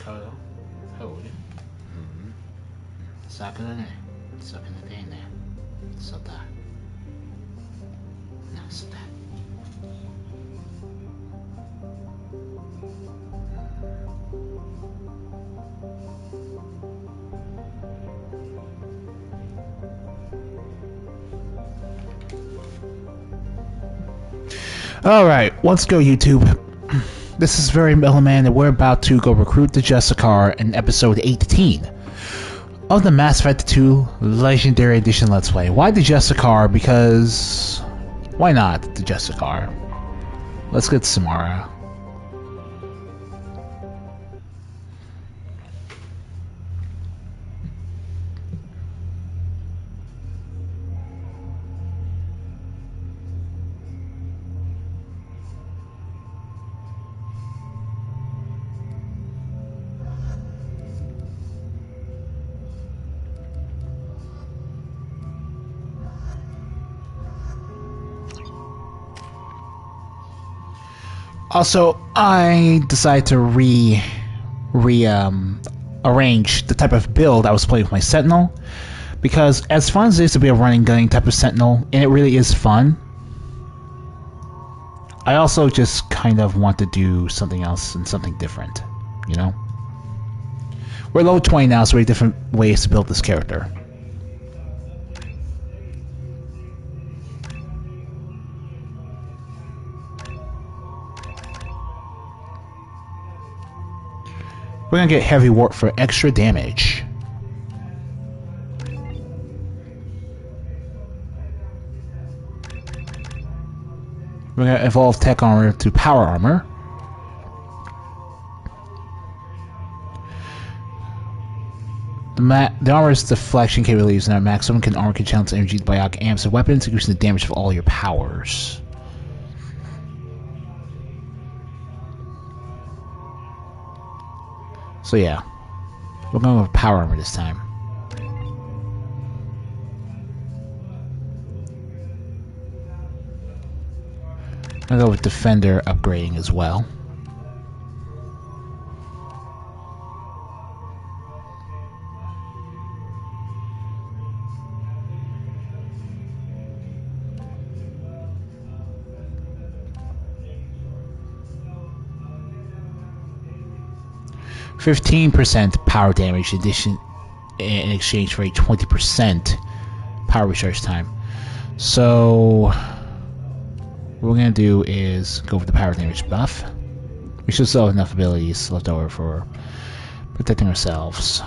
Hello. Hello. Sakura ne. Sakura ne. Sota. Nasta. Alright, let's go YouTube. This is Very Mellow Man, and we're about to go recruit the Justicar in episode 18 of the Mass Effect 2 Legendary Edition Let's Play. Why the Justicar? Because... why not the Justicar? Let's get Samara. Also, I decided to arrange the type of build I was playing with my Sentinel, because as fun as it is to be a running gunning type of Sentinel, and it really is fun, I also just kind of want to do something else and something different, you know? We're level 20 now, so we have different ways to build this character. We're gonna get heavy warp for extra damage. We're gonna evolve tech armor to power armor. The armor's deflection capabilities are maximum. Armor can channel energy to biotic amps of weapons, increasing the damage of all your powers. So yeah, we're going with power armor this time. I'm gonna go with defender upgrading as well. %15 power damage addition in exchange for a 20% power recharge time. So what we're gonna do is go for the power damage buff. We should still have enough abilities left over for protecting ourselves.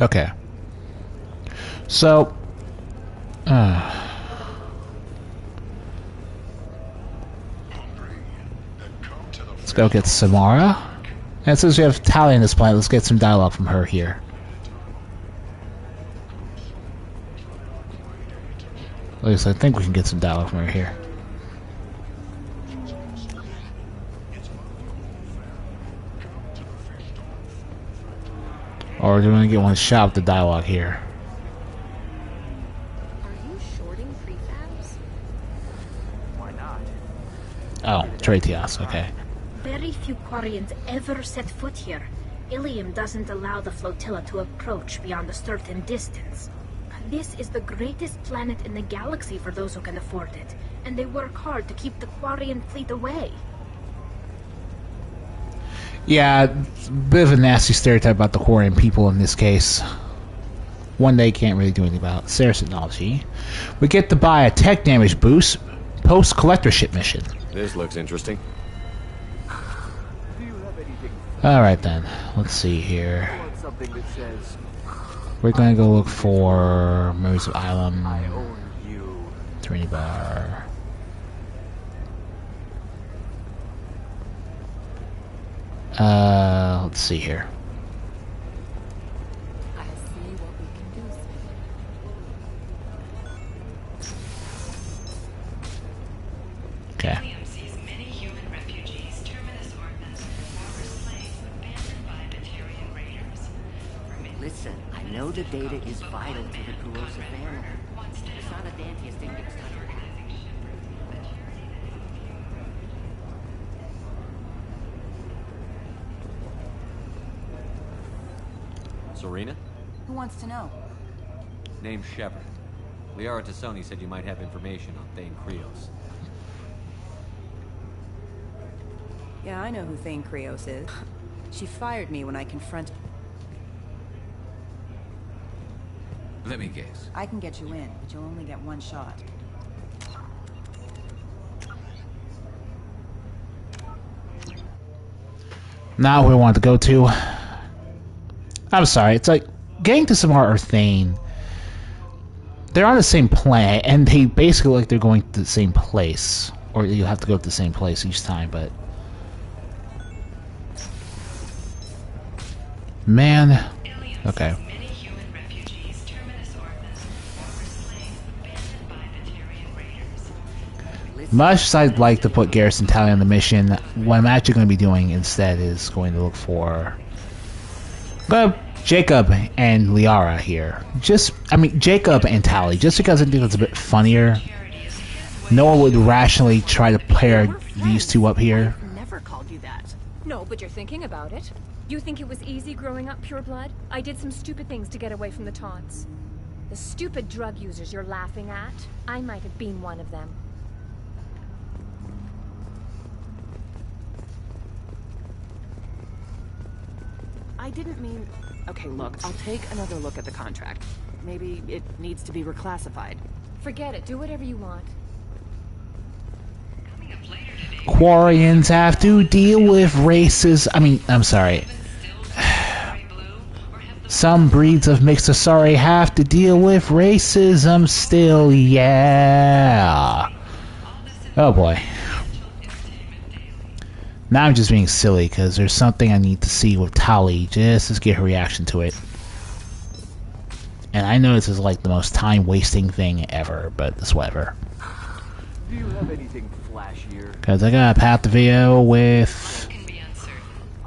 Okay. So, let's go get Samara. And since we have Tali in this planet, let's get some dialogue from her here. At least I think we can get some dialogue from her here. Or do we want to get one shot with the dialogue here? Are you shorting prefabs? Why not? Oh, Tratios, okay. Very few Quarians ever set foot here. Ilium doesn't allow the flotilla to approach beyond a certain distance. This is the greatest planet in the galaxy for those who can afford it, and they work hard to keep the Quarian fleet away. Yeah, it's a bit of a nasty stereotype about the Quarian people in this case. one they can't really do anything about. Sarah's technology. We get to buy a tech damage boost post collectorship mission. This looks interesting. Alright then. Let's see here. Something that says, We're gonna go look for Memories of Island. I own you. Trinity Bar. Let's see here. I see what we can do. Okay. William sees many human refugees, terminus orphans, former slaves abandoned by Batarian raiders. Listen, I know the data is vital to the corrosive animal. It's not a Danteist index type. Serena? Who wants to know? Name's Shepard. Liara Tassoni said you might have information on Thane Krios. Yeah, I know who Thane Krios is. She fired me when I confronted... Let me guess. I can get you in, but you'll only get one shot. Now we want to go to... I'm sorry, it's like getting to Samar or Thane. They're on the same planet, and they basically look like they're going to the same place. Or you have to go to the same place each time, but... Man. Okay. Many human refugees, terminus orphans, former slaves abandoned by Batarian raiders. Much as I'd like to put Garrison Tally on the mission, what I'm actually going to be doing instead is going to look for... Jacob and Liara here. Jacob and Tally, just because I think it's a bit funnier. No one would rationally try to pair these two up here. Never called you that. No, but you're thinking about it. You think it was easy growing up pure blood? I did some stupid things to get away from the taunts. The stupid drug users you're laughing at, I might have been one of them. I didn't mean... Okay, look, I'll take another look at the contract. Maybe it needs to be reclassified. Forget it. Do whatever you want. Coming up later today, Quarians have to deal with races. I'm sorry. Some breeds of Mixosari have to deal with racism still, yeah. Oh boy. Now I'm just being silly because there's something I need to see with Tali just to get her reaction to it. And I know this is like the most time-wasting thing ever, but it's whatever. Do you have anything flashier? Because I gotta pat the video with can be uncertain.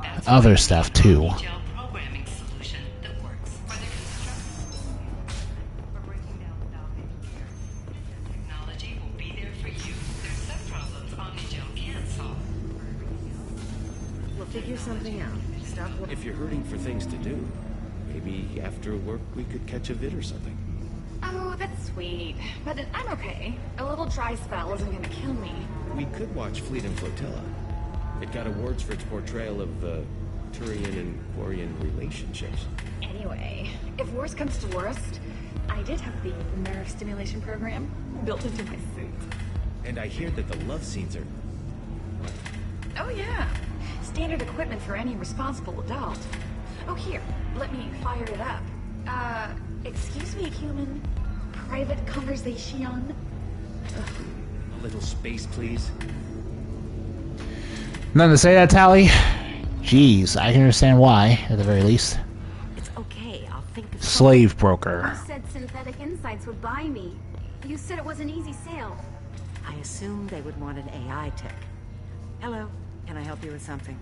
That's other why stuff we too. have a detailed programming solution that works for their construction. We're breaking down the document here. Technology will be there for you. There's some problems Omnigel can't solve. We'll figure something out. Stop. If you're hurting for things to do, maybe after work we could catch a vid or something. Oh, that's sweet. But I'm okay. A little dry spell isn't gonna kill me. We could watch Fleet and Flotilla. It got awards for its portrayal of Turian and Quarian relationships. Anyway, if worst comes to worst, I did have the nerve stimulation program built into my suit. And I hear that the love scenes are... Oh yeah. Standard equipment for any responsible adult. Oh here, let me fire it up. Excuse me, human. Private conversation. A little space, please. None to say that, Tally? Jeez, I can understand why, at the very least. It's okay. I'll think of Slave broker. You said Synthetic Insights would buy me. You said it was an easy sale. I assumed they would want an AI tech. Hello. Can I help you with something?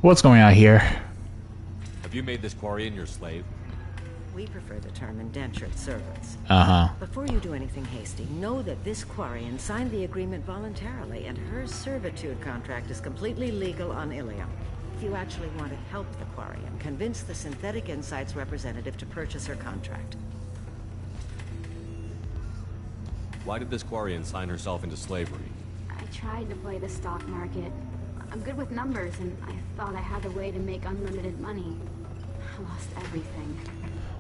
What's going on here? Have you made this Quarian your slave? We prefer the term indentured servants. Uh-huh. Before you do anything hasty, know that this Quarian signed the agreement voluntarily, and her servitude contract is completely legal on Ilium. If you actually want to help the Quarian, convince the Synthetic Insights representative to purchase her contract. Why did this Quarian sign herself into slavery? I tried to play the stock market. I'm good with numbers, and I thought I had a way to make unlimited money. I lost everything.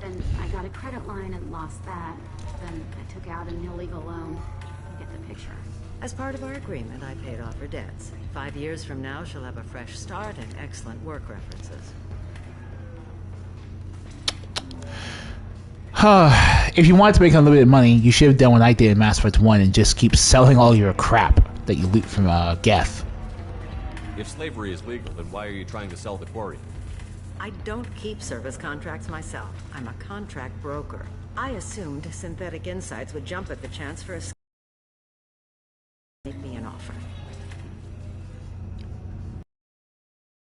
Then I got a credit line and lost that. Then I took out an illegal loan. You get the picture. As part of our agreement, I paid off her debts. 5 years from now, she'll have a fresh start and excellent work references. If you wanted to make unlimited money, you should have done what I did in Mass Effect 1 and just keep selling all your crap that you loot from Geth. If slavery is legal, then why are you trying to sell the quarry? I don't keep service contracts myself. I'm a contract broker. I assumed Synthetic Insights would jump at the chance for a make me an offer.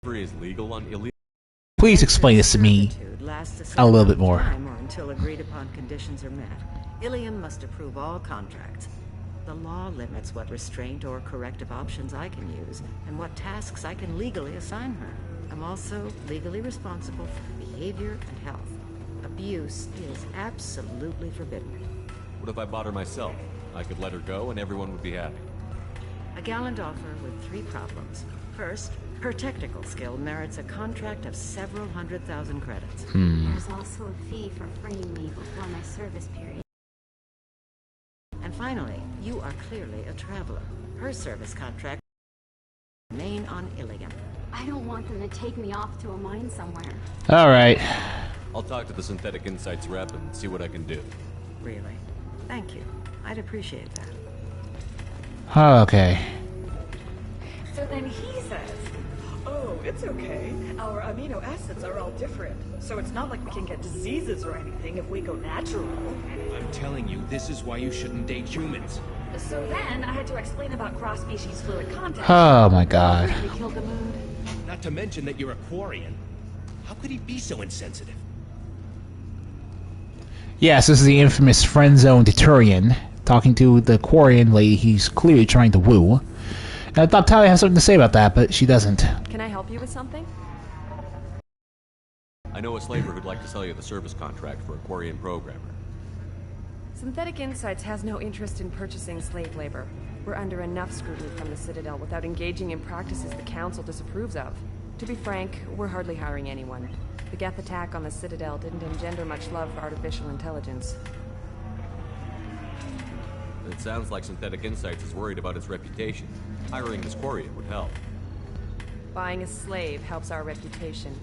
Slavery is legal on illegal. Please explain this to me a little bit more. Or until agreed upon conditions are met. Ilium must approve all contracts. The law limits what restraint or corrective options I can use, and what tasks I can legally assign her. I'm also legally responsible for behavior and health. Abuse is absolutely forbidden. What if I bought her myself? I could let her go and everyone would be happy. A gallant offer with 3 problems. First, her technical skill merits a contract of several 100,000 credits. There's also a fee for freeing me before my service period. And finally, you are clearly a traveler. Her service contract remain on Ilium. I don't want them to take me off to a mine somewhere. Alright. I'll talk to the Synthetic Insights rep and see what I can do. Really? Thank you. I'd appreciate that. Okay. So then he says, oh, it's okay. Our amino acids are all different. So it's not like we can get diseases or anything if we go natural. I'm telling you, this is why you shouldn't date humans. So then I had to explain about cross-species fluid contact. Oh my god. We killed the mood. Not to mention that you're a Quarian. How could he be so insensitive? Yes, this is the infamous friend zone Turian talking to the Quarian lady he's clearly trying to woo. And I thought Talia had something to say about that, but she doesn't. Can I help you with something? I know a slaver who'd like to sell you the service contract for a Quarian programmer. Synthetic Insights has no interest in purchasing slave labor. We're under enough scrutiny from the Citadel without engaging in practices the Council disapproves of. To be frank, we're hardly hiring anyone. The Geth attack on the Citadel didn't engender much love for artificial intelligence. It sounds like Synthetic Insights is worried about its reputation. Hiring this Quarian would help. Buying a slave helps our reputation.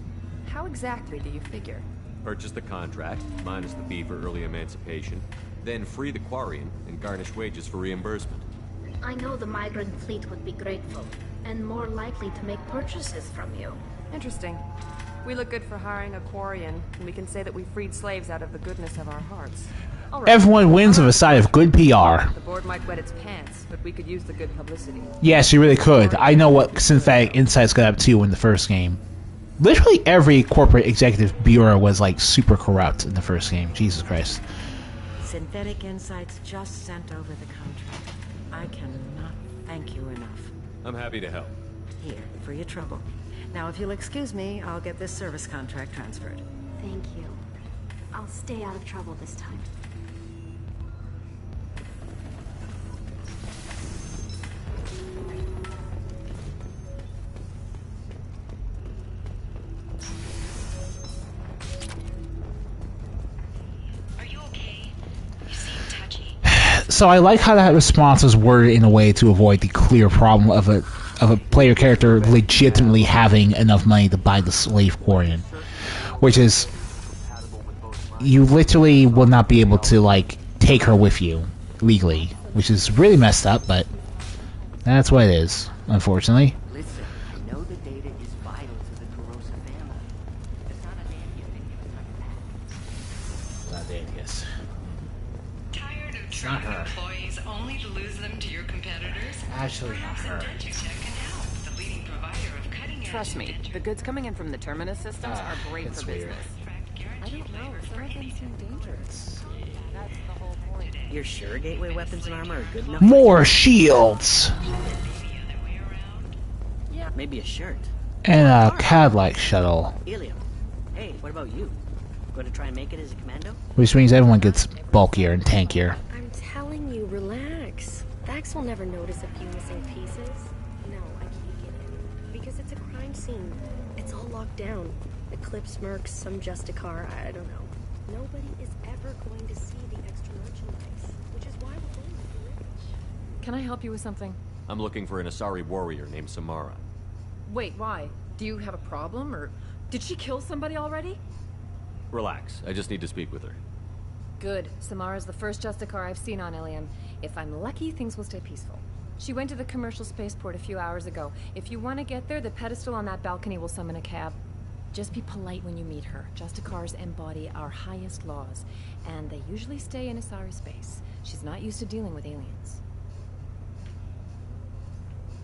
How exactly do you figure? Purchase the contract, minus the fee for early emancipation, then free the Quarian and garnish wages for reimbursement. I know the migrant fleet would be grateful, and more likely to make purchases from you. Interesting. We look good for hiring a Quarian, and we can say that we freed slaves out of the goodness of our hearts. All right. Everyone wins with a side of good PR. The board might wet its pants, but we could use the good publicity. Yes, you really could. I know what Synthetic Insights got up to in the first game. Literally every corporate executive bureau was like super corrupt in the first game. Jesus Christ. Synthetic Insights just sent over the contract. I cannot thank you enough. I'm happy to help. Here, for your trouble. Now, if you'll excuse me, I'll get this service contract transferred. Thank you. I'll stay out of trouble this time. Are you okay? You seem touchy. So I like how that response was worded in a way to avoid the clear problem of a player character legitimately having enough money to buy the slave Quarian, which is you literally will not be able to like take her with you legally, which is really messed up, but that's what it is, unfortunately. Listen, I know the data is vital to the Corrosa family. It's not a name you can give us like that. Not Danius. Tired of treating employees only to lose them to your competitors? Actually, not her. Can help. The leading provider of cutting-edge Trust me, the goods coming in from the Terminus systems are great that's for weird. business. I don't know. Some of them seem dangerous. That's the whole point. You're sure gateway weapons and armor are good enough? More shields! Yeah, maybe a shirt. And a Cadillac shuttle. Ilium. Hey, what about you? Going to try and make it as a commando? Which means everyone gets bulkier and tankier. I'm telling you, relax. Vax will never notice a few missing pieces. No, I can't get in. Because it's a crime scene. It's all locked down. Eclipse mercs, some Justicar, I don't know. Nobody is ever going to see the extra merchandise, which is why we're going to be rich. Can I help you with something? I'm looking for an Asari warrior named Samara. Wait, why? Do you have a problem, or did she kill somebody already? Relax, I just need to speak with her. Good. Samara's the first Justicar I've seen on Ilium. If I'm lucky, things will stay peaceful. She went to the commercial spaceport a few hours ago. If you want to get there, the pedestal on that balcony will summon a cab. Just be polite when you meet her. Justicars embody our highest laws, and they usually stay in Asari space. She's not used to dealing with aliens.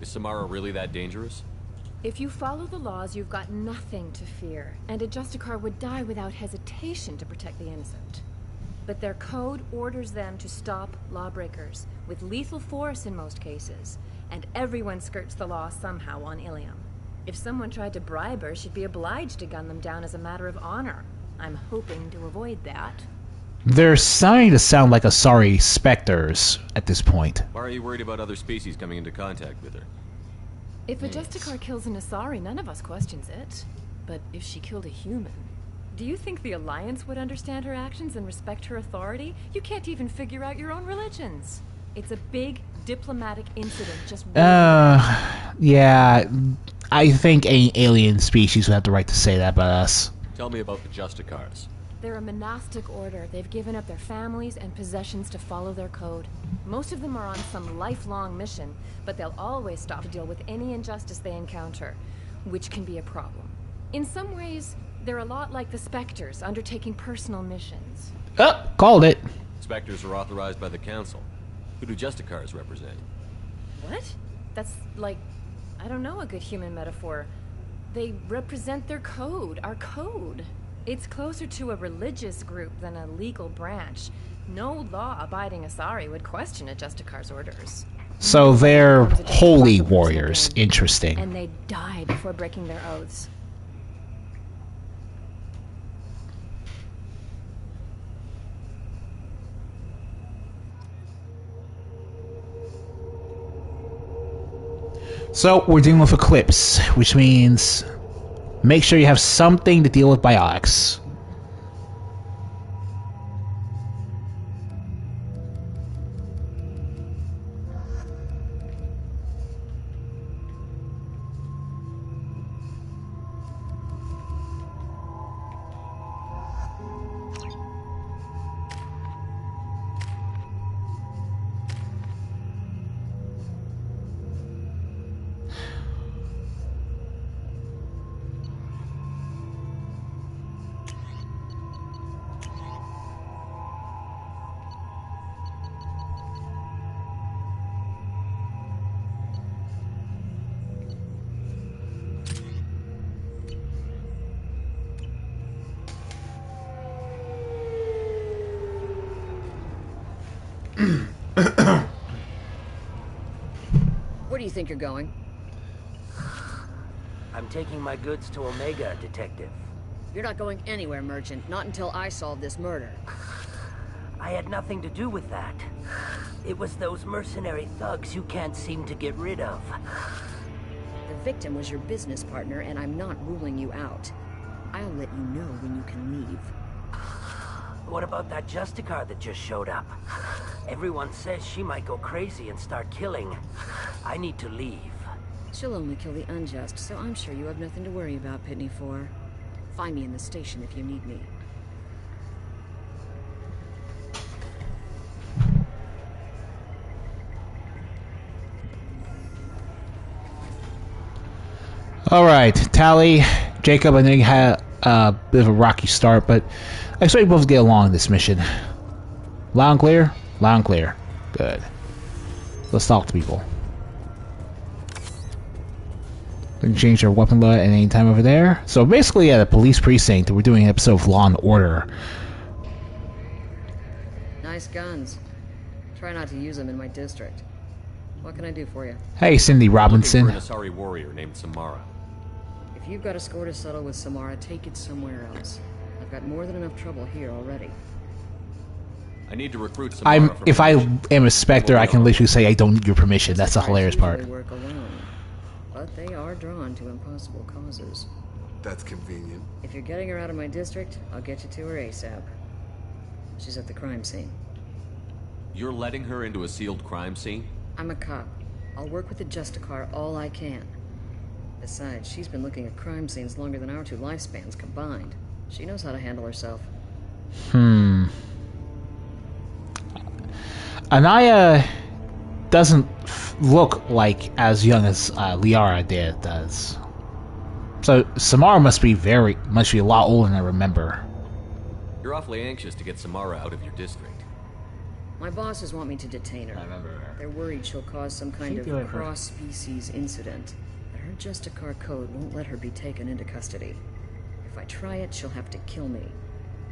Is Samara really that dangerous? If you follow the laws, you've got nothing to fear, and a Justicar would die without hesitation to protect the innocent. But their code orders them to stop lawbreakers, with lethal force in most cases, and everyone skirts the law somehow on Ilium. If someone tried to bribe her, she'd be obliged to gun them down as a matter of honor. I'm hoping to avoid that. They're starting to sound like Asari specters at this point. Why are you worried about other species coming into contact with her? If a Justicar kills an Asari, none of us questions it. But if she killed a human... Do you think the Alliance would understand her actions and respect her authority? You can't even figure out your own religions. It's a big diplomatic incident, just... Yeah, I think any alien species would have the right to say that about us. Tell me about the Justicars. They're a monastic order. They've given up their families and possessions to follow their code. Most of them are on some lifelong mission, but they'll always stop to deal with any injustice they encounter, which can be a problem. In some ways, they're a lot like the Spectres, undertaking personal missions. Oh, called it. Spectres are authorized by the Council. Who do Justicars represent? What? That's like, I don't know, a good human metaphor. They represent their code, our code. It's closer to a religious group than a legal branch. No law-abiding Asari would question a Justicar's orders. So they're holy warriors. Interesting. And they die before breaking their oaths. So we're dealing with Eclipse, which means make sure you have something to deal with biotics. Where do you think you're going? I'm taking my goods to Omega, Detective. You're not going anywhere, Merchant. Not until I solve this murder. I had nothing to do with that. It was those mercenary thugs you can't seem to get rid of. The victim was your business partner, and I'm not ruling you out. I'll let you know when you can leave. What about that Justicar that just showed up? Everyone says she might go crazy and start killing. I need to leave. She'll only kill the unjust, so I'm sure you have nothing to worry about, Pitney 4. Find me in the station if you need me. Alright, Tally, Jacob, I know you had a bit of a rocky start, but I expect you both to get along in this mission. Loud and clear? Loud and clear. Good. Let's talk to people. They can change their weapon load at any time over there. So basically at a police precinct, we're doing an episode of Law and Order. Nice guns. Try not to use them in my district. What can I do for you? Hey, Cindy Robinson. I'm looking for an Asari warrior named Samara. If you've got a score to settle with Samara, take it somewhere else. I've got more than enough trouble here already. I need to recruit Samara. If I am a Spectre, I can literally say I don't need your permission. That's the hilarious part. They work alone, but they are drawn to impossible causes. That's convenient. If you're getting her out of my district, I'll get you to her ASAP. She's at the crime scene. You're letting her into a sealed crime scene? I'm a cop. I'll work with the Justicar all I can. Besides, she's been looking at crime scenes longer than our 2 lifespans combined. She knows how to handle herself. Anaya doesn't look like as young as Liara does. So Samara must be a lot older than I remember. You're awfully anxious to get Samara out of your district. My bosses want me to detain her. I remember her. They're worried she'll cause some kind of cross-species incident. But her Justicar code won't let her be taken into custody. If I try it, she'll have to kill me.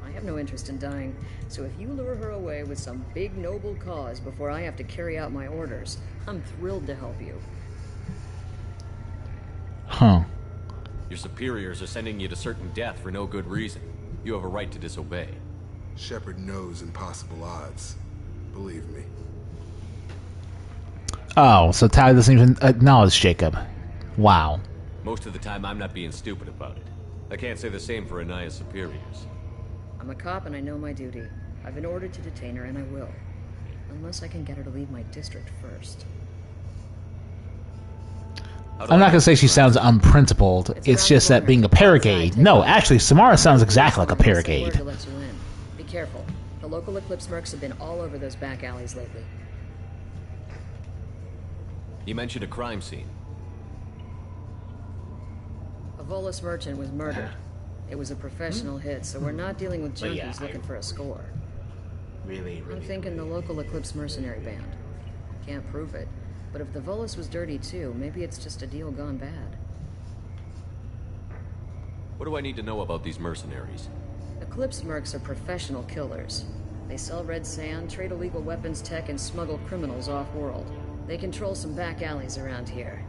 I have no interest in dying, so if you lure her away with some big noble cause before I have to carry out my orders, I'm thrilled to help you. Huh. Your superiors are sending you to certain death for no good reason. You have a right to disobey. Shepard knows impossible odds. Believe me. Oh, so Tali doesn't even acknowledge Jacob. Wow. Most of the time, I'm not being stupid about it. I can't say the same for Anaya's superiors. I'm a cop and I know my duty. I've been ordered to detain her and I will. Unless I can get her to leave my district first. I'm not gonna say she sounds unprincipled. It's just that being a Paragade. No, actually, Samara sounds exactly like a Paragade. Be careful. The local Eclipse mercs have been all over those back alleys lately. You mentioned a crime scene. A Volus merchant was murdered. It was a professional hit, so we're not dealing with But junkies yeah, looking for a score. Really. I'm thinking the local Eclipse mercenary band. Can't prove it, but if the Volus was dirty too, maybe it's just a deal gone bad. What do I need to know about these mercenaries? Eclipse mercs are professional killers. They sell red sand, trade illegal weapons tech, and smuggle criminals off-world. They control some back alleys around here.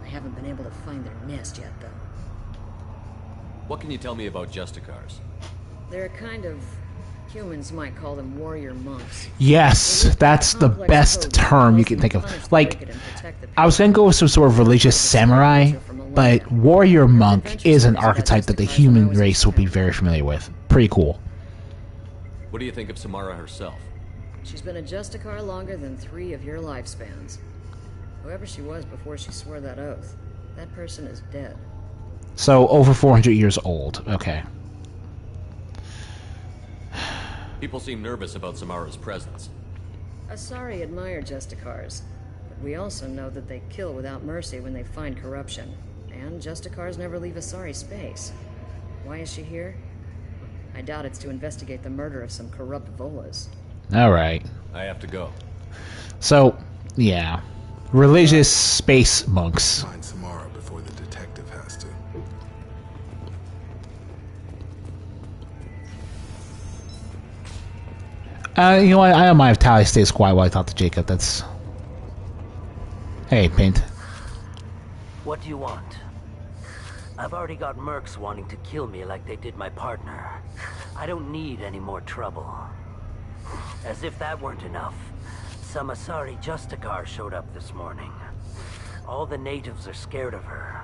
I haven't been able to find their nest yet, though. What can you tell me about Justicars? They're a kind of... humans might call them warrior monks. Yes, that's the best term you can think of. Like, I was gonna go with some sort of religious samurai, but warrior monk is an archetype that the human race will be very familiar with. Pretty cool. What do you think of Samara herself? She's been a Justicar longer than 3 of your lifespans. Whoever she was before she swore that oath, that person is dead. So, over 400 years old. Okay. People seem nervous about Samara's presence. Asari admire Justicars, but we also know that they kill without mercy when they find corruption. And Justicars never leave Asari space. Why is she here? I doubt it's to investigate the murder of some corrupt Volas. Alright. I have to go. So, yeah. Religious space monks. Find Samara before the detective has to. You know what? I don't mind if Tali stays quiet while I talk to Jacob. That's... Hey, Paint. What do you want? I've already got mercs wanting to kill me like they did my partner. I don't need any more trouble. As if that weren't enough, some Asari Justicar showed up this morning. All the natives are scared of her.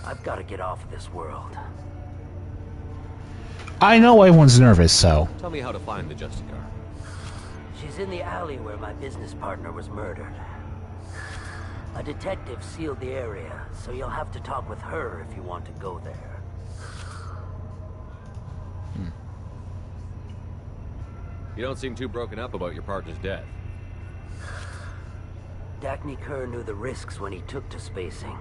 I've got to get off of this world. I know everyone's nervous, so... Tell me how to find the Justicar. She's in the alley where my business partner was murdered. A detective sealed the area, so you'll have to talk with her if you want to go there. You don't seem too broken up about your partner's death. Dagny Kerr knew the risks when he took to spacing.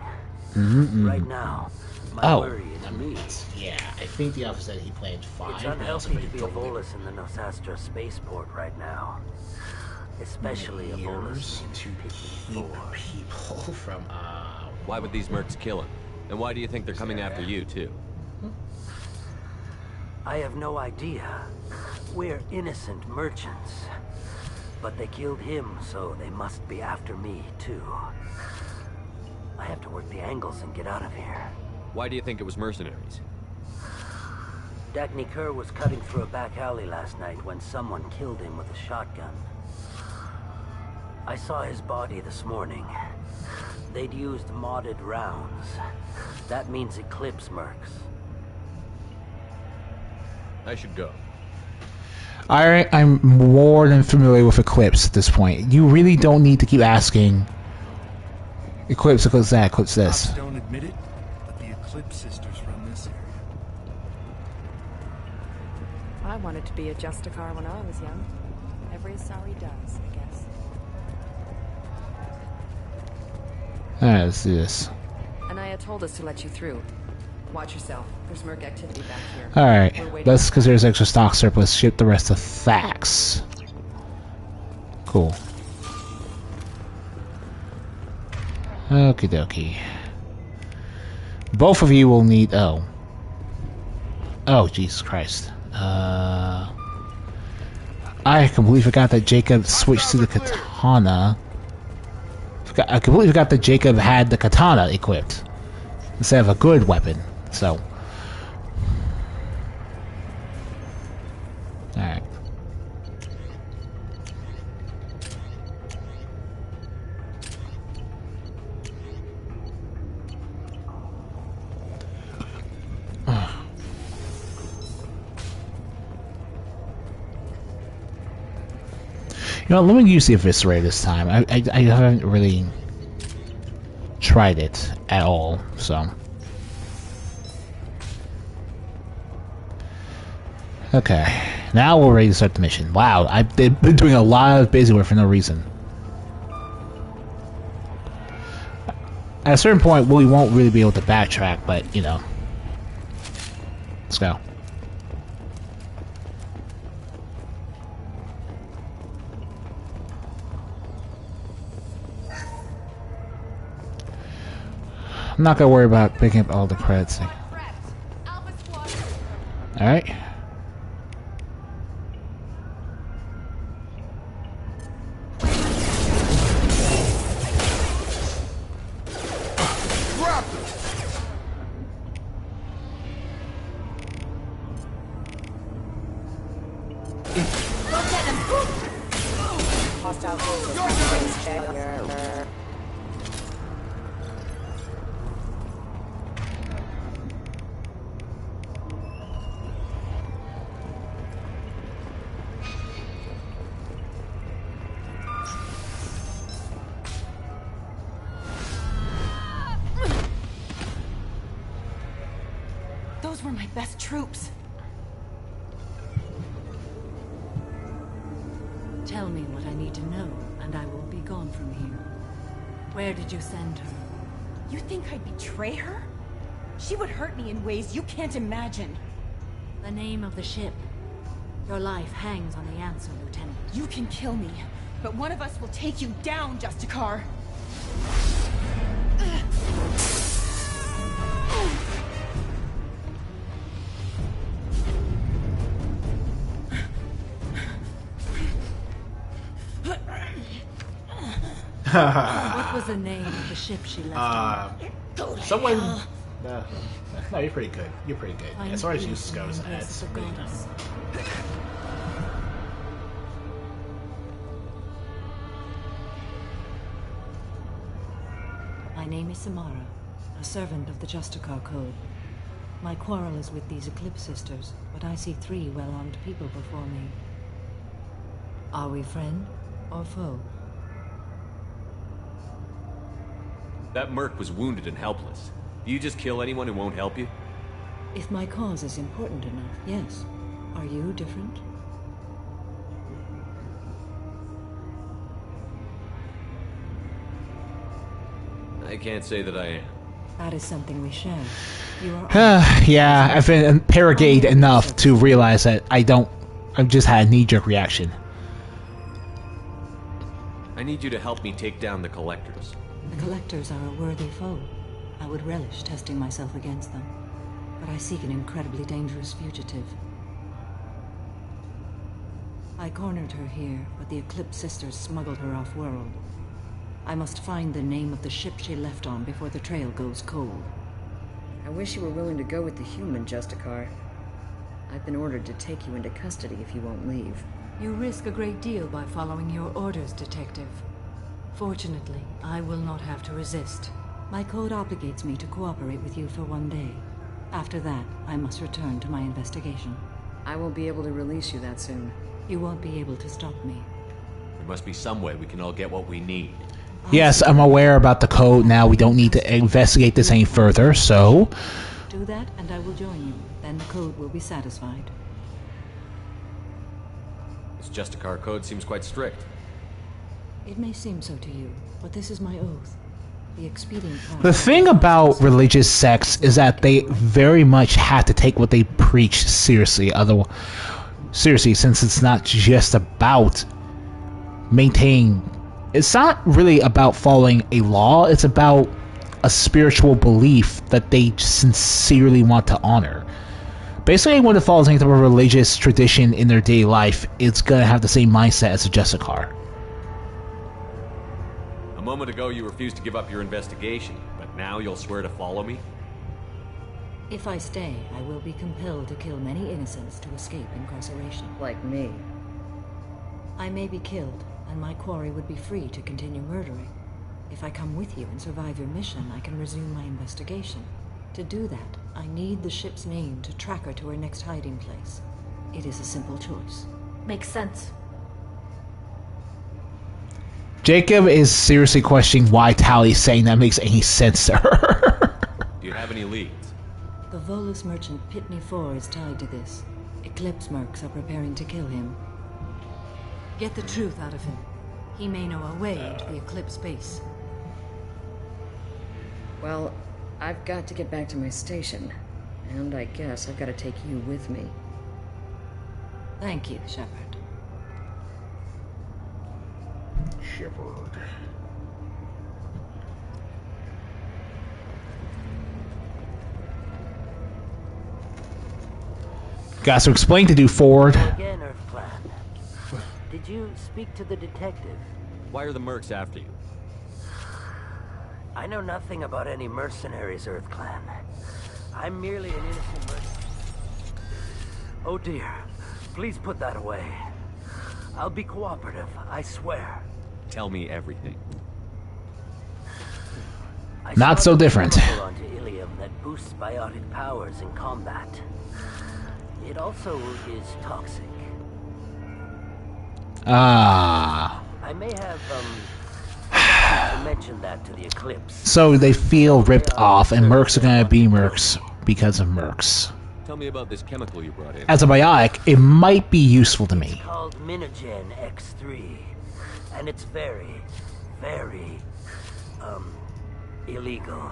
Mm-hmm. Right now, my worry is me. Yeah, I think the officer said he planned 5. It's unhealthy to be a Volus in the Nosastra spaceport right now. Especially a Volus to keep people from, Why would these mercs kill him? And why do you think they're coming after you, too? I have no idea. We're innocent merchants. But they killed him, so they must be after me, too. I have to work the angles and get out of here. Why do you think it was mercenaries? Dagny Kerr was cutting through a back alley last night when someone killed him with a shotgun. I saw his body this morning. They'd used modded rounds. That means Eclipse mercs. I should go. I'm more than familiar with Eclipse at this point. You really don't need to keep asking. Eclipse that, Eclipse this. Cops don't admit it, but the Eclipse sisters run this area. I wanted to be a Justicar when I was young. Every sorry does, I guess. Alright, let's do this. Anaya told us to let you through. Watch yourself. There's Merc activity back here. Alright, that's because there's extra stock surplus. Ship the rest of Thax. Cool. Okie dokie. Both of you will need... Oh, Jesus Christ. I completely forgot that Jacob switched to the katana. I completely forgot that Jacob had the katana equipped instead of a good weapon. So, alright. You know, let me use the Eviscerate this time. I haven't really tried it at all, so. Okay, now we're ready to start the mission. Wow, I've been doing a lot of busy work for no reason. At a certain point, we won't really be able to backtrack, but, you know. Let's go. I'm not gonna worry about picking up all the credits. Alright. Those were my best troops. Tell me what I need to know, and I will be gone from here. Where did you send her? You think I'd betray her? She would hurt me in ways you can't imagine. The name of the ship. Your life hangs on the answer, Lieutenant. You can kill me, but one of us will take you down, Justicar. What was the name of the ship she left on? Someone... no, you're pretty good. You're pretty good. As far as use goes, it's really done. My name is Samara, a servant of the Justicar Code. My quarrel is with these Eclipse sisters, but I see 3 well-armed people before me. Are we friend or foe? That merc was wounded and helpless. Do you just kill anyone who won't help you? If my cause is important enough, yes. Are you different? I can't say that I am. That is something we share. You are yeah, I've been interrogated enough to realize that I've just had a knee-jerk reaction. I need you to help me take down the Collectors. The Collectors are a worthy foe. I would relish testing myself against them. But I seek an incredibly dangerous fugitive. I cornered her here, but the Eclipse sisters smuggled her off-world. I must find the name of the ship she left on before the trail goes cold. I wish you were willing to go with the human, Justicar. I've been ordered to take you into custody if you won't leave. You risk a great deal by following your orders, Detective. Fortunately, I will not have to resist. My code obligates me to cooperate with you for 1 day. After that, I must return to my investigation. I won't be able to release you that soon. You won't be able to stop me. There must be some way we can all get what we need. Yes, I'm aware about the code now. We don't need to investigate this any further, so... Do that, and I will join you. Then the code will be satisfied. This Justicar code seems quite strict. It may seem so to you, but this is my oath. The expedient part... The thing about religious sects is that they very much have to take what they preach seriously. Seriously, since it's not just about maintaining... It's not really about following a law, it's about a spiritual belief that they sincerely want to honor. Basically, anyone that follows any type of religious tradition in their daily life is going to have the same mindset as a Justicar. A moment ago you refused to give up your investigation, but now you'll swear to follow me? If I stay, I will be compelled to kill many innocents to escape incarceration. Like me. I may be killed, and my quarry would be free to continue murdering. If I come with you and survive your mission, I can resume my investigation. To do that, I need the ship's name to track her to her next hiding place. It is a simple choice. Makes sense. Jacob is seriously questioning why Tally's saying that makes any sense to her. Do you have any leads? The Volus merchant Pitney 4 is tied to this. Eclipse mercs are preparing to kill him. Get the truth out of him. He may know a way into the Eclipse base. Well, I've got to get back to my station. And I guess I've got to take you with me. Thank you, Shepard. Got to explain to do Ford. Again, Earth Clan. Did you speak to the detective? Why are the mercs after you? I know nothing about any mercenaries, Earth Clan. I'm merely an innocent mercenary. Oh dear. Please put that away. I'll be cooperative, I swear. Tell me everything. Not so different. Onto Ilium that boosts biotic powers in combat. It also is toxic. Ah. I may have to mention that to the Eclipse. So they feel ripped off, and mercs are gonna be mercs because of mercs. Tell me about this chemical you brought in. As a biotic, it might be useful to me. It's called Minogen X3, and it's very, very, illegal.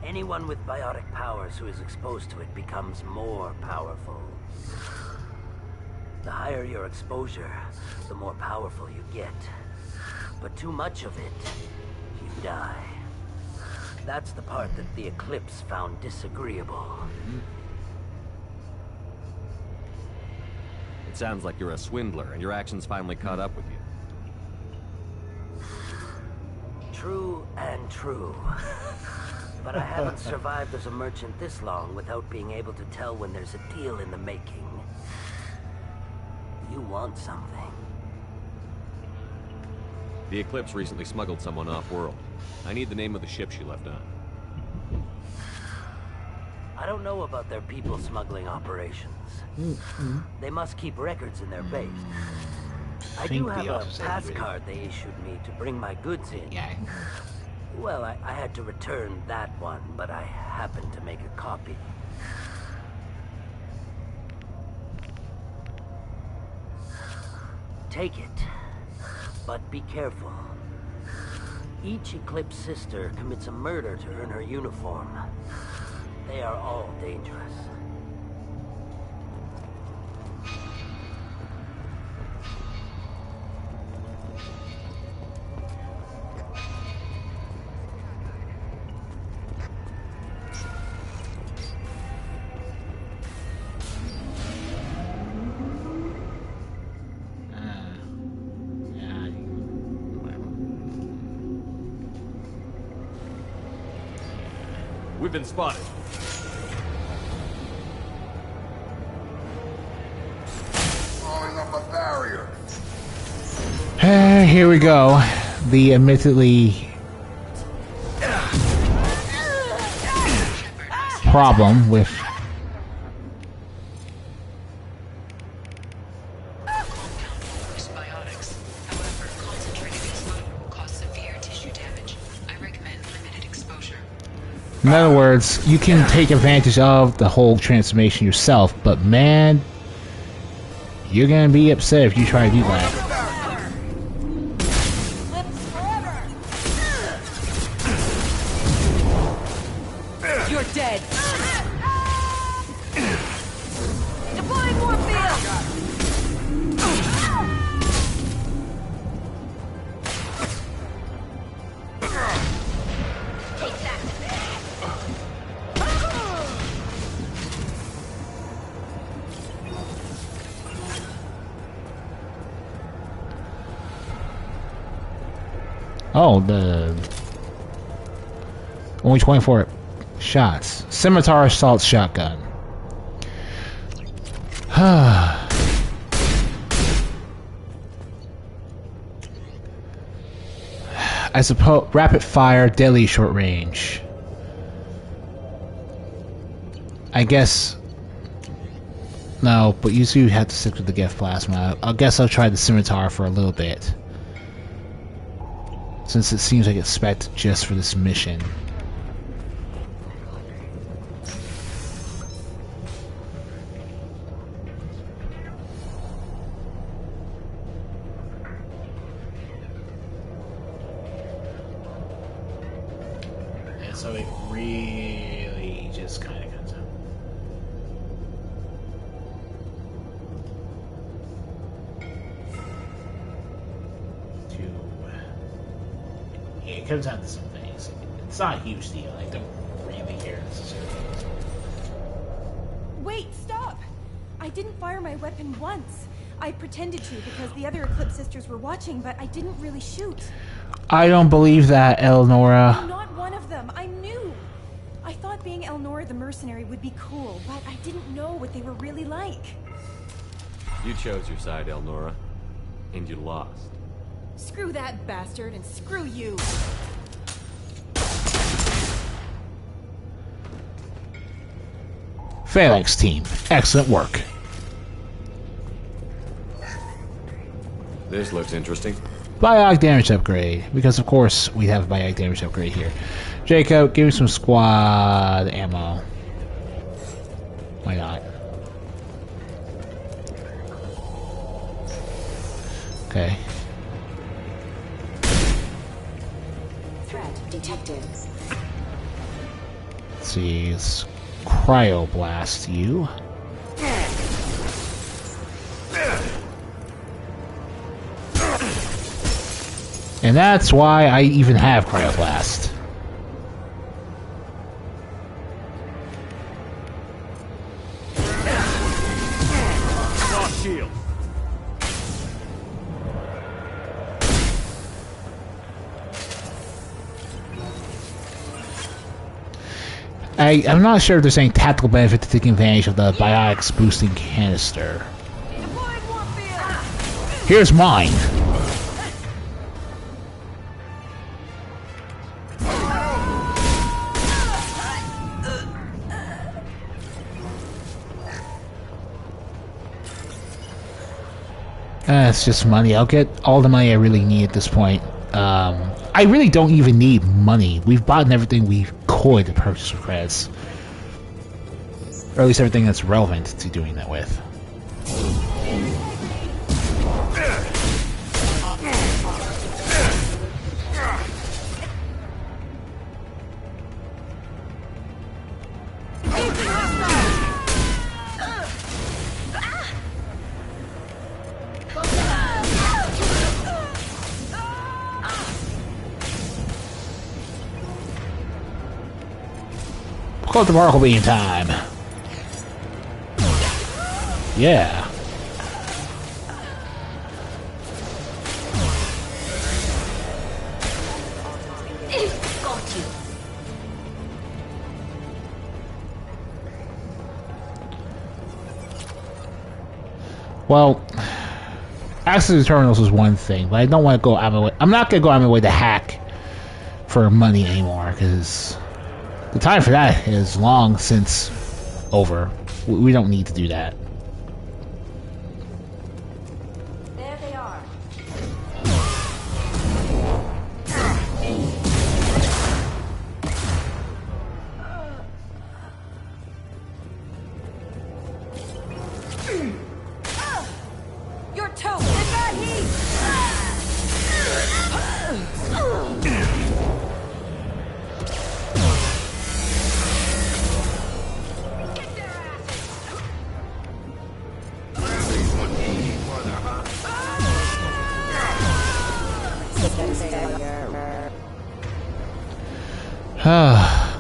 Anyone with biotic powers who is exposed to it becomes more powerful. The higher your exposure, the more powerful you get. But too much of it, you die. That's the part that the Eclipse found disagreeable. It sounds like you're a swindler, and your actions finally caught up with you. True and true. But I haven't survived as a merchant this long without being able to tell when there's a deal in the making. You want something. The Eclipse recently smuggled someone off-world. I need the name of the ship she left on. I don't know about their people smuggling operations. They must keep records in their base. I do have a pass card they issued me to bring my goods in. Well, I had to return that one, but I happened to make a copy. Take it, but be careful. Each Eclipse sister commits a murder to earn her uniform. They are all dangerous. We've been spotted. Falling up a barrier. Here we go. The admittedly problem with In other words, you can take advantage of the whole transformation yourself, but man, you're gonna be upset if you try to do that. You're dead. Deploying more field. Oh, the only 24 shots. Scimitar assault shotgun. I suppose rapid fire, deadly short range. I guess no, but you do have to stick with the gift plasma. I guess I'll try the scimitar for a little bit, since it seems like it's spec just for this mission. And so it really just kind of comes out. Yeah, it comes out to some things. It's not a huge deal. I don't really care necessarily. Wait, stop! I didn't fire my weapon once. I pretended to because the other Eclipse sisters were watching, but I didn't really shoot. I don't believe that, Eleonora. I'm not one of them. I'm new. I thought being Elnora the mercenary would be cool, but I didn't know what they were really like. You chose your side, Elnora, and you lost. Screw that bastard, and screw you! Phalanx team, excellent work. This looks interesting. Biotic damage upgrade, because of course we have a biotic damage upgrade here. Jacob, give me some squad ammo. Why not? Okay. Threat detected. Let's see, let's cryoblast you. And that's why I even have cryoblast. Lost shield. I'm not sure if there's any tactical benefit to taking advantage of the biotics boosting canister. Here's mine. It's just money. I'll get all the money I really need at this point. I really don't even need money. We've bought everything we could to purchase with credits. Or at least everything that's relevant to doing that with. Close the Markle Beam time. Yeah. Got you. Well, access to terminals is one thing, but I don't want to go out of my way. I'm not going to go out of my way to hack for money anymore, because the time for that is long since over. We don't need to do that. There they are. toe! They've got heat!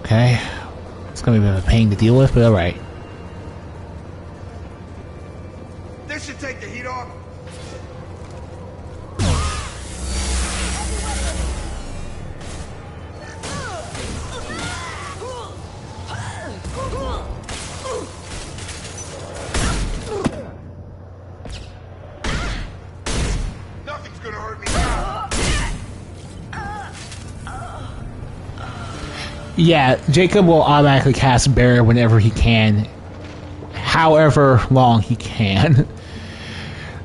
Okay. It's gonna be a bit of a pain to deal with, but alright. This should take the heat off. Nothing's gonna hurt me now. Yeah, Jacob will automatically cast Barrier whenever he can, however long he can.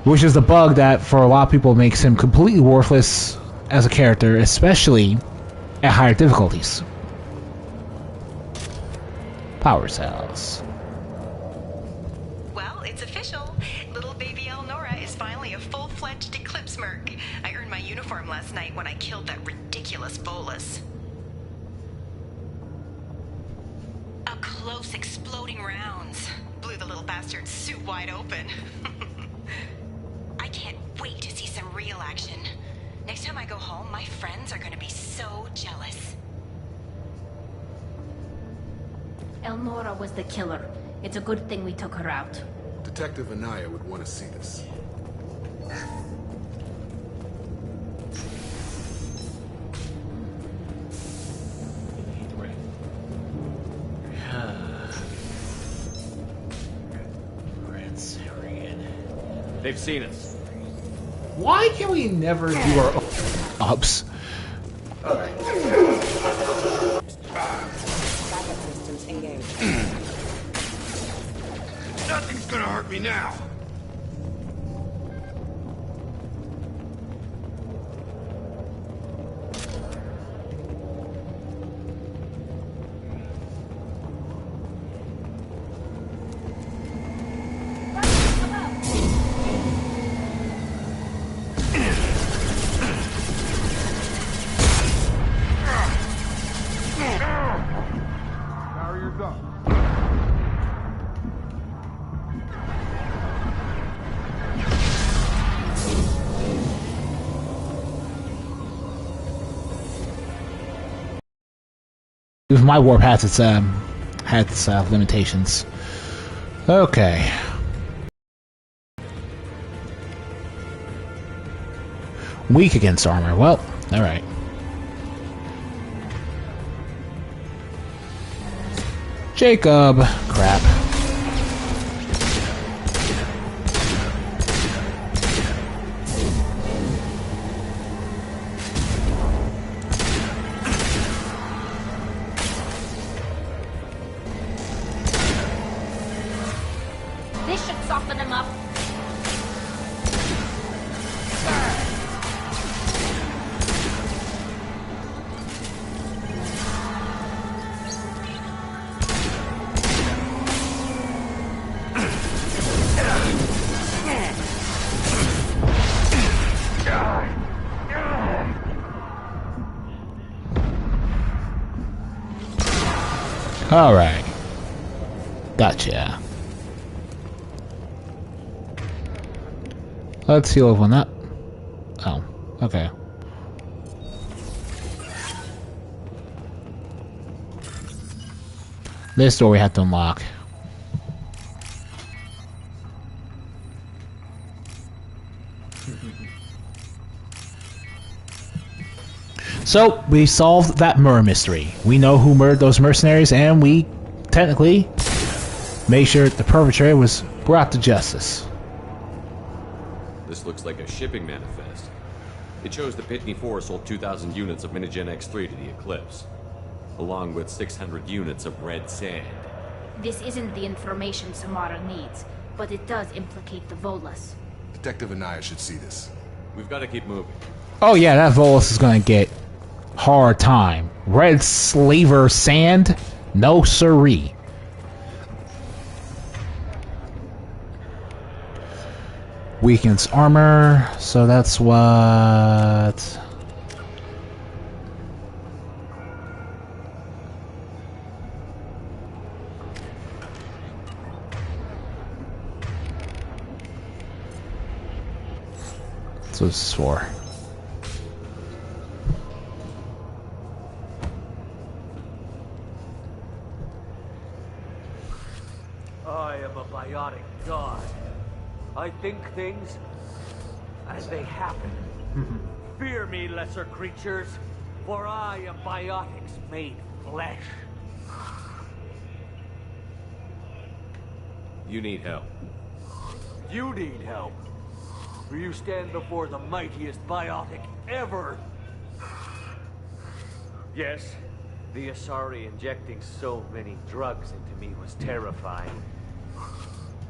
Which is the bug that, for a lot of people, makes him completely worthless as a character, especially at higher difficulties. Power cells. Well, it's official. Little baby Elnora is finally a full-fledged Eclipse Merc. I earned my uniform last night when I killed that ridiculous bolus. Up close, exploding rounds. Blew the little bastard's suit wide open. I can't wait to see some real action. Next time I go home, my friends are gonna be so jealous. Elnora was the killer. It's a good thing we took her out. Detective Anaya would want to see this. They've seen us. Why can we never do our own ups? Nothing's gonna hurt me now. Barrier's up. My warp has its limitations. Okay. Weak against armor. Well, alright. Jacob. Crap. This should soften him up. Alright. Gotcha. Let's heal up on that. Oh, okay. This door we have to unlock. So, we solved that murder mystery. We know who murdered those mercenaries, and we, technically, made sure the perpetrator was brought to justice. This looks like a shipping manifest. It shows the Pitney 4 sold 2,000 units of Minigen X3 to the Eclipse, along with 600 units of red sand. This isn't the information Samara needs, but it does implicate the Volus. Detective Anaya should see this. We've got to keep moving. Oh yeah, that Volus is gonna get hard time. Red slaver sand? No siree. Weakens armor, so that's what... So this is for... I am a biotic god. I think things as they happen. Fear me, lesser creatures, for I am biotics made flesh. You need help. You need help. For you stand before the mightiest biotic ever. Yes, the Asari injecting so many drugs into me was terrifying.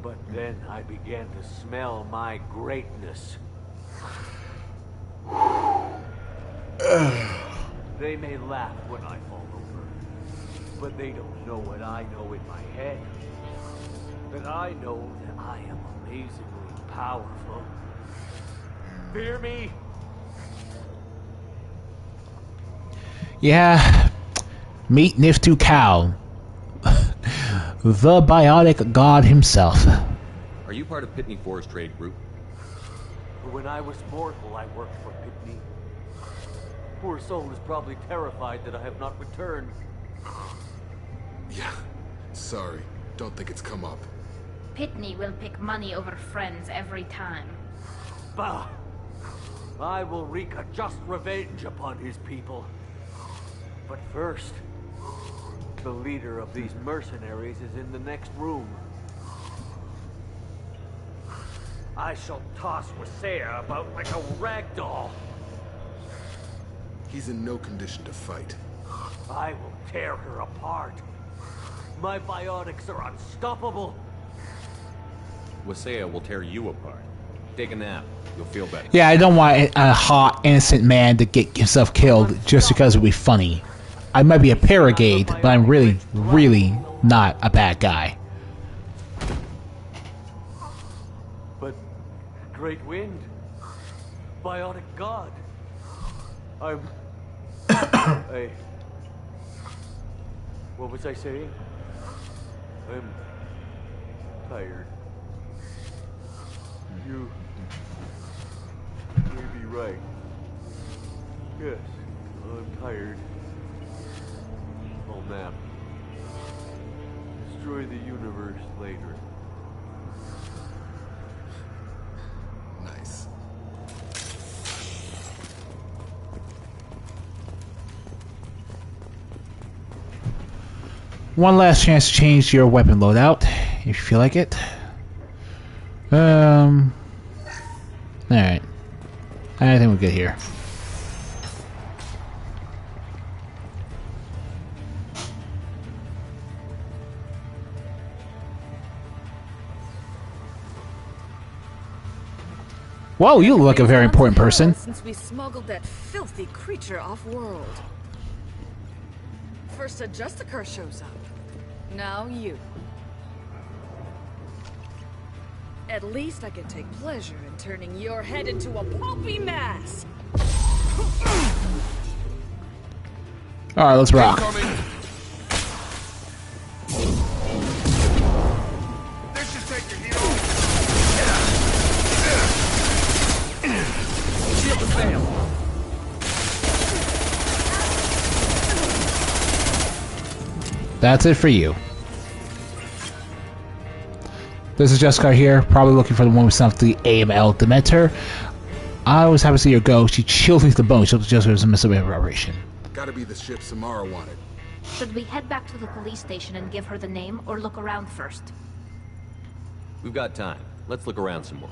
But then I began to smell my greatness. They may laugh when I fall over, but they don't know what I know in my head. That I know that I am amazingly powerful. Fear me? Yeah, meet Niftu Cal, the biotic god himself. Are you part of Pitney 4's trade group? When I was mortal, I worked for Pitney. Poor soul is probably terrified that I have not returned. Yeah, sorry. Don't think it's come up. Pitney will pick money over friends every time. Bah! I will wreak a just revenge upon his people. But first, the leader of these mercenaries is in the next room. I shall toss Wasea about like a rag doll. He's in no condition to fight. I will tear her apart. My biotics are unstoppable. Wasea will tear you apart. Take a nap. You'll feel better. Yeah, I don't want a hot, innocent man to get himself killed just because it would be funny. I might be a paragade, but I'm really, really not a bad guy. But Great Wind, biotic god, I'm... What was I saying? I'm tired. You may be right. Yes, I'm tired. I'll nap. Destroy the universe later. Nice. One last chance to change your weapon loadout, if you feel like it. Alright. I think we're good here. Whoa, you look like a very important person. Since we smuggled that filthy creature off-world. First a Justicar shows up. Now you. At least I can take pleasure in turning your head into a pulpy mass. Alright, let's rock. This should take the heat off. Shield to fail. That's it for you. This is Justicar here, probably looking for the one with something the AML Dementor. I was happy to see her go. She chilled me to the bone. She just was a missile operation. Gotta be the ship Samara wanted. Should we head back to the police station and give her the name, or look around first? We've got time. Let's look around some more.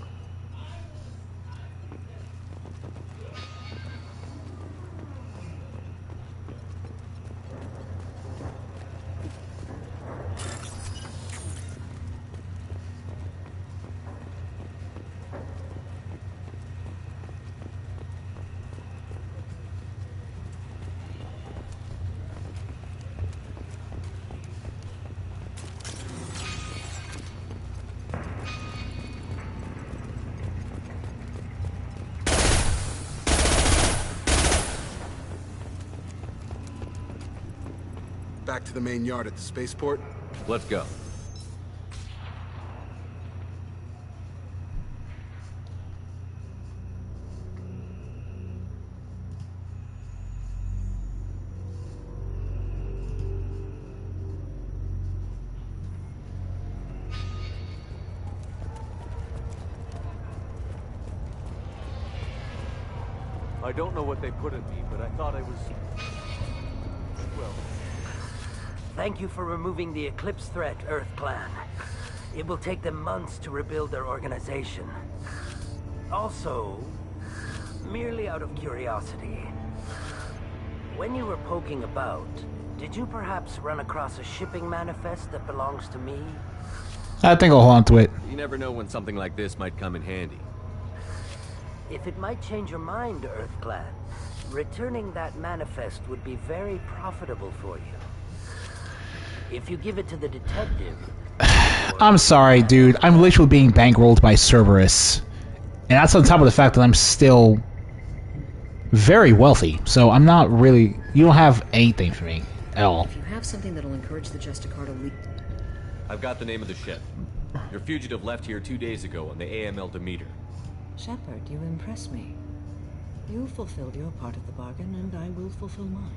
back to the main yard at the spaceport? Let's go. I don't know what they put in me, but I thought I was... well... Thank you for removing the Eclipse threat, Earth Clan. It will take them months to rebuild their organization. Also, merely out of curiosity, when you were poking about, did you perhaps run across a shipping manifest that belongs to me? I think I'll hold on to it. You never know when something like this might come in handy. If it might change your mind, Earth Clan, returning that manifest would be very profitable for you. If you give it to the detective... I'm sorry, dude. I'm literally being bankrolled by Cerberus. And that's on top of the fact that I'm still very wealthy. So I'm not really... You don't have anything for me at all. If you have something that'll encourage the Justicar to leave... I've got the name of the ship. Your fugitive left here 2 days ago on the AML Demeter. Shepard, you impress me. You fulfilled your part of the bargain, and I will fulfill mine.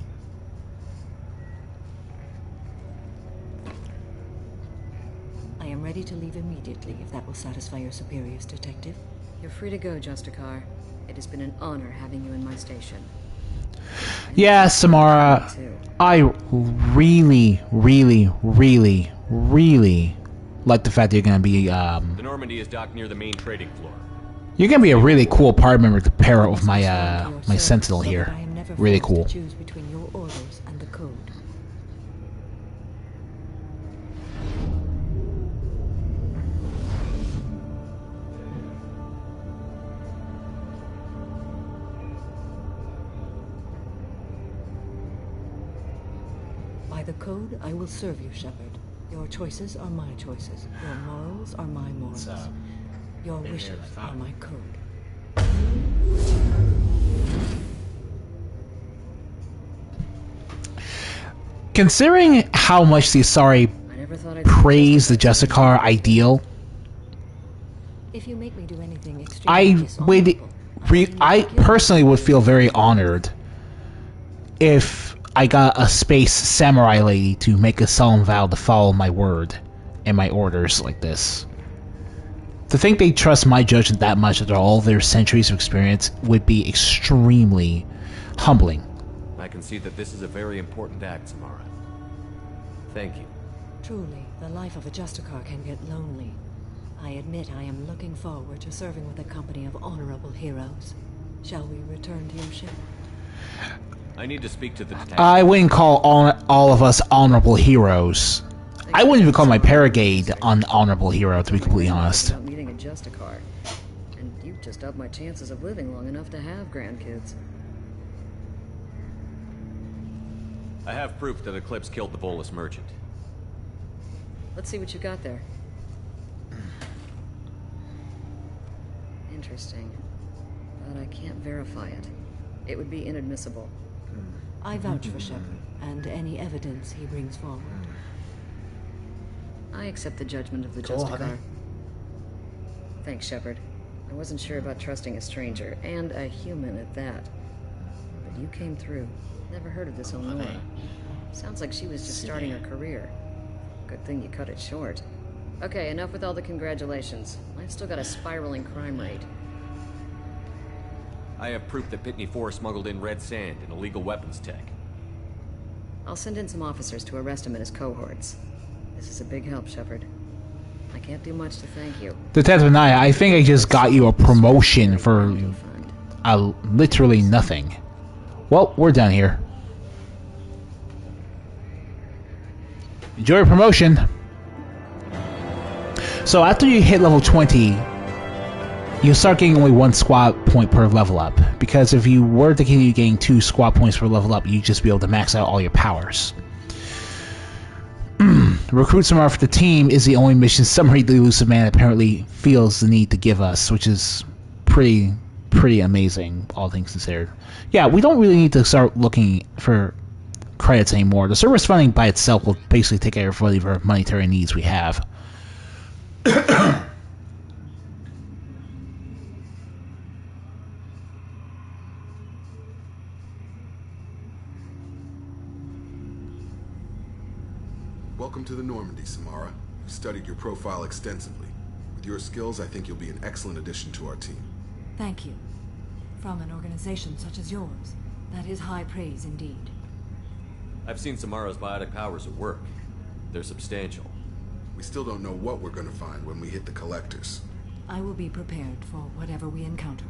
I am ready to leave immediately, if that will satisfy your superiors, Detective. You're free to go, Justicar. It has been an honor having you in my station. Yeah, Samara, I really, really, really, really like the fact that you're going to be, The Normandy is docked near the main trading floor. You're going to be a really cool party member to pair up with my, my Sentinel here. Really cool. Choose between your orders and the code. By the code, I will serve you, Shepard. Your choices are my choices. Your morals are my morals. Your wishes are my code. Considering how much the Asari praise the Justicar ideal, If you make me do anything extremely I personally would feel very honored if I got a space samurai lady to make a solemn vow to follow my word and my orders like this. To think they trust my judgment that much after all their centuries of experience would be extremely humbling. I can see that this is a very important act, Samara. Thank you. Truly, the life of a Justicar can get lonely. I admit I am looking forward to serving with a company of honorable heroes. Shall we return to your ship? I need to speak to the detective. I wouldn't call all of us honorable heroes. I wouldn't even call my Paragade an honorable hero, to be completely honest. About meeting a Justicar, and you've just upped my chances of living long enough to have grandkids. I have proof that Eclipse killed the Volus merchant. Let's see what you got there. Interesting. But I can't verify it. It would be inadmissible. I vouch for Shepard, and any evidence he brings forward. I accept the judgment of the Justicar. Thanks, Shepard. I wasn't sure about trusting a stranger, and a human at that. But you came through. Never heard of this Eleanor. Sounds like she was just starting her career. Good thing you cut it short. Okay, enough with all the congratulations. I've still got a spiraling crime rate. I have proof that Pitney 4 smuggled in red sand and illegal weapons tech. I'll send in some officers to arrest him and his cohorts. This is a big help, Shepard. I can't do much to thank you. Detective Naya, I think I just got you a promotion for literally nothing. Well, we're done here. Enjoy your promotion. So after you hit level 20, you'll start getting only 1 squad point per level up. Because if you were to continue getting 2 squad points per level up, you'd just be able to max out all your powers. Recruit Samara for the team is the only mission summary the elusive man apparently feels the need to give us, which is pretty amazing, all things considered. Yeah, we don't really need to start looking for credits anymore. The server's funding by itself will basically take care of whatever monetary needs we have. Welcome to the Normandy, Samara. We've studied your profile extensively. With your skills, I think you'll be an excellent addition to our team. Thank you. From an organization such as yours, that is high praise indeed. I've seen Samara's biotic powers at work. They're substantial. We still don't know what we're going to find when we hit the collectors. I will be prepared for whatever we encounter.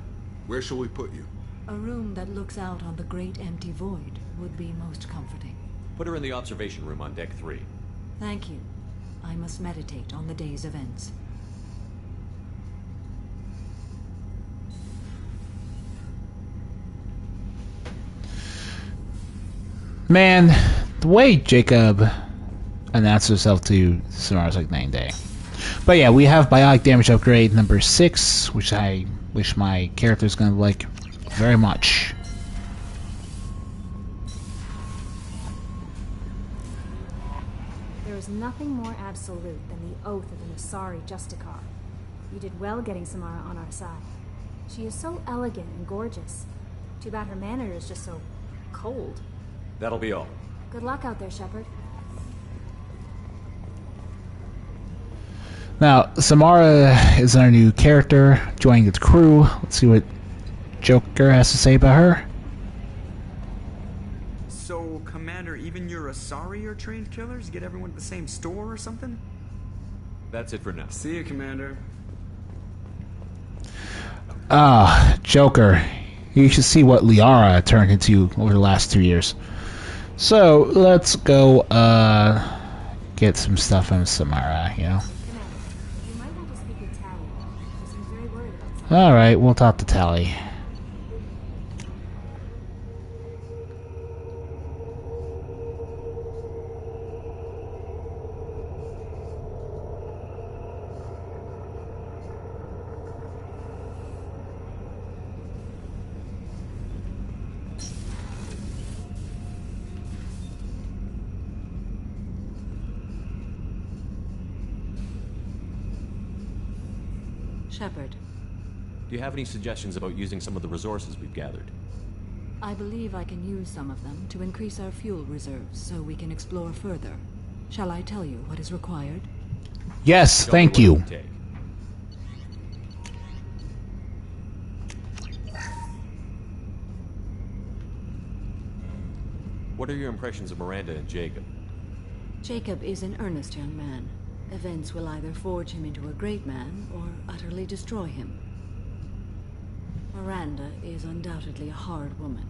Where shall we put you? A room that looks out on the great empty void would be most comforting. Put her in the observation room on deck 3. Thank you. I must meditate on the day's events. Man, the way Jacob announced himself to Samara's like 9 day. But yeah, we have biotic damage upgrade number 6, which I wish my character's gonna like very much. There is nothing more absolute than the oath of an Asari Justicar. You did well getting Samara on our side. She is so elegant and gorgeous. Too bad her manner is just so cold. That'll be all. Good luck out there, Shepard. Now, Samara is our new character, joining the crew. Let's see what Joker has to say about her. So, Commander, even your Asari are trained killers? Get everyone at the same store or something? That's it for now. See you, Commander. Joker. You should see what Liara turned into over the last 2 years. So, let's go, get some stuff from Samara, you know? Alright, we'll talk to Tally. Shepard. Do you have any suggestions about using some of the resources we've gathered? I believe I can use some of them to increase our fuel reserves so we can explore further. Shall I tell you what is required? Yes, thank you. What are your impressions of Miranda and Jacob? Jacob is an earnest young man. Events will either forge him into a great man or utterly destroy him. Miranda is undoubtedly a hard woman.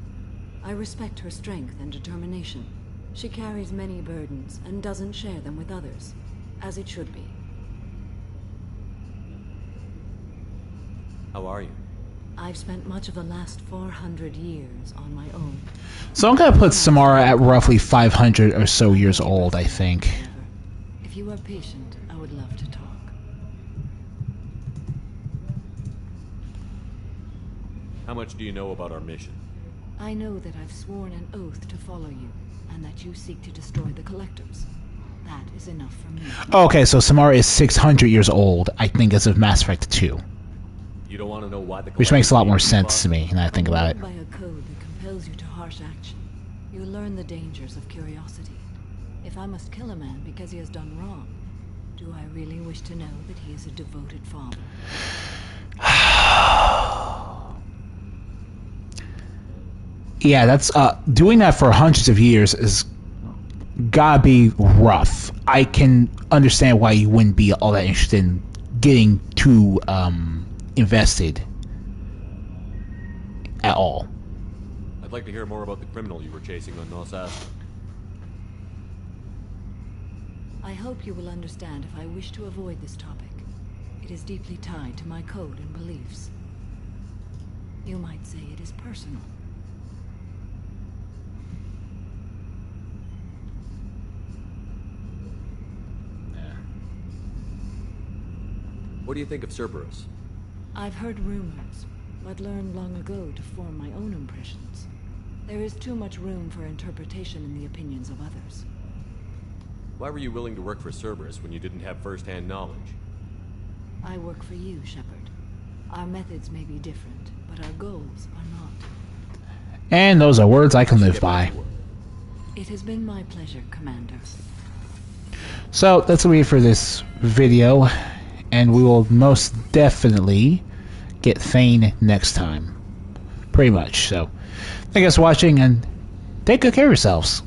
I respect her strength and determination. She carries many burdens and doesn't share them with others, as it should be. How are you? I've spent much of the last 400 years on my own. So I'm gonna put Samara at roughly 500 or so years old, I think. If you are patient, I would love to talk. How much do you know about our mission? I know that I've sworn an oath to follow you, and that you seek to destroy the Collectors. That is enough for me. Okay, so Samara is 600 years old, I think, as of Mass Effect 2. You don't want to know why the Which makes a lot more sense to me, now I think about it. By a code that compels you to harsh action, you learn the dangers of curiosity. If I must kill a man because he has done wrong, do I really wish to know that he is a devoted father? Yeah, that's doing that for hundreds of years is gotta be rough. I can understand why you wouldn't be all that interested in getting too invested at all. I'd like to hear more about the criminal you were chasing on Nos Astra. I hope you will understand if I wish to avoid this topic. It is deeply tied to my code and beliefs. You might say it is personal. What do you think of Cerberus? I've heard rumors, but learned long ago to form my own impressions. There is too much room for interpretation in the opinions of others. Why were you willing to work for Cerberus when you didn't have first-hand knowledge? I work for you, Shepard. Our methods may be different, but our goals are not. And those are words I can live by. It has been my pleasure, Commander. So that's going to be it for this video, and we will most definitely get Thane next time. Pretty much. So, thank you guys for watching, and take good care of yourselves.